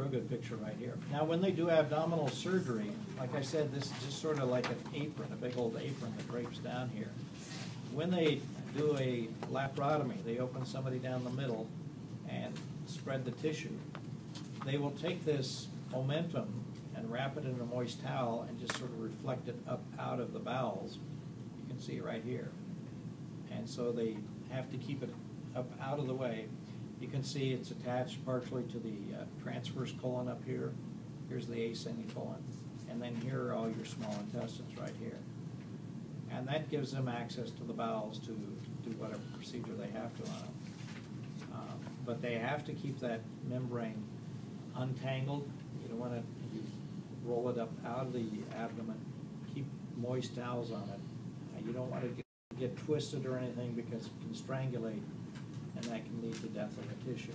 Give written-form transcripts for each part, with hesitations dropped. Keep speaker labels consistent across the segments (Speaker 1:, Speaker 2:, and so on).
Speaker 1: real good picture right here. Now, when they do abdominal surgery, like I said, this is just sort of like an apron, a big old apron that drapes down here. When they do a laparotomy, they open somebody down the middle and spread the tissue. They will take this momentum and wrap it in a moist towel and just sort of reflect it up out of the bowels. You can see right here. And so they have to keep it up out of the way. You can see it's attached partially to the transverse colon up here. Here's the asemicolon. And then here are all your small intestines right here. And that gives them access to the bowels to do whatever procedure they have to on them. But they have to keep that membrane untangled. You don't want to roll it up out of the abdomen. Keep moist towels on it. You don't want to get twisted or anything because it can strangulate, and that can lead to death of the tissue.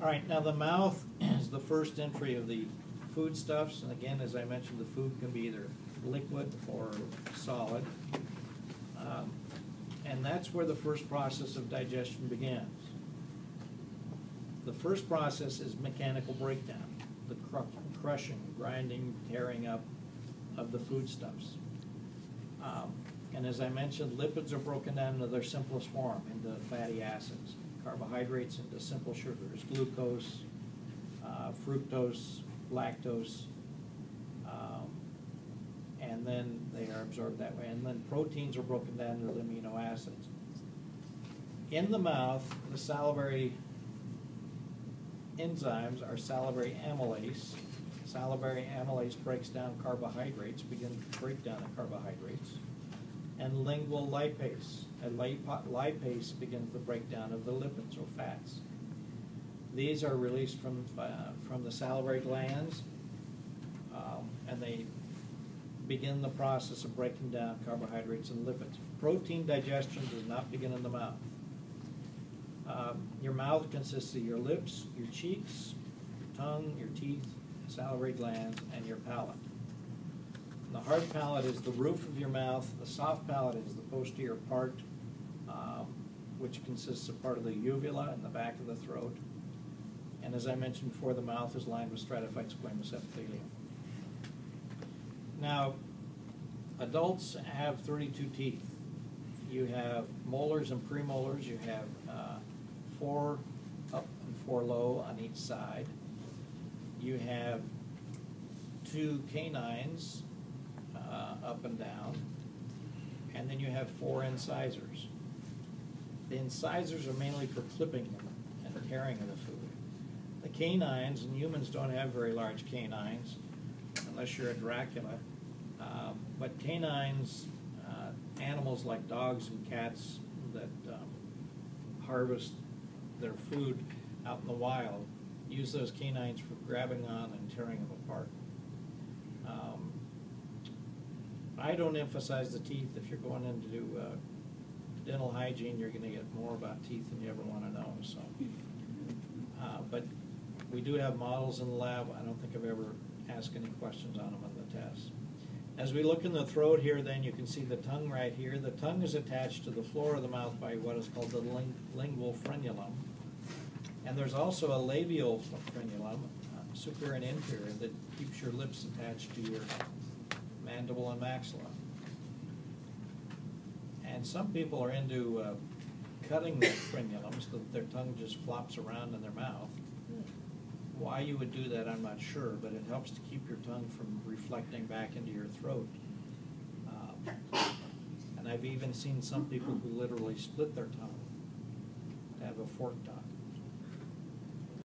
Speaker 1: All right, now the mouth is the first entry of the foodstuffs, and again, as I mentioned, the food can be either liquid or solid. And that's where the first process of digestion begins. The first process is mechanical breakdown, the crushing, grinding, tearing up of the foodstuffs. And as I mentioned, lipids are broken down into their simplest form, into fatty acids, carbohydrates into simple sugars, glucose, fructose, lactose, and then they are absorbed that way. And then proteins are broken down into the amino acids. In the mouth, the salivary enzymes are salivary amylase. Salivary amylase breaks down carbohydrates, begins to break down the carbohydrates. And lingual lipase. Lipase begins the breakdown of the lipids or fats. These are released from the salivary glands, and they begin the process of breaking down carbohydrates and lipids. Protein digestion does not begin in the mouth. Your mouth consists of your lips, your cheeks, your tongue, your teeth, salivary glands, and your palate. And the hard palate is the roof of your mouth. The soft palate is the posterior part, which consists of part of the uvula and the back of the throat. And as I mentioned before, the mouth is lined with stratified squamous epithelium. Now, adults have 32 teeth. You have molars and premolars. You have 4 up and 4 low on each side. You have 2 canines up and down, and then you have 4 incisors. The incisors are mainly for clipping and tearing of the food. The canines, and humans don't have very large canines unless you're a Dracula, but canines, animals like dogs and cats that harvest their food out in the wild, use those canines for grabbing on and tearing them apart. I don't emphasize the teeth. If you're going in to do dental hygiene, you're going to get more about teeth than you ever want to know. So, but we do have models in the lab. I don't think I've ever asked any questions on them on the test. As we look in the throat here, then you can see the tongue right here. The tongue is attached to the floor of the mouth by what is called the lingual frenulum. And there's also a labial frenulum, superior and inferior, that keeps your lips attached to your mandible and maxilla. And some people are into cutting that frenulum so that their tongue just flops around in their mouth. Why you would do that, I'm not sure, but it helps to keep your tongue from reflecting back into your throat. And I've even seen some people who literally split their tongue to have a forked tongue.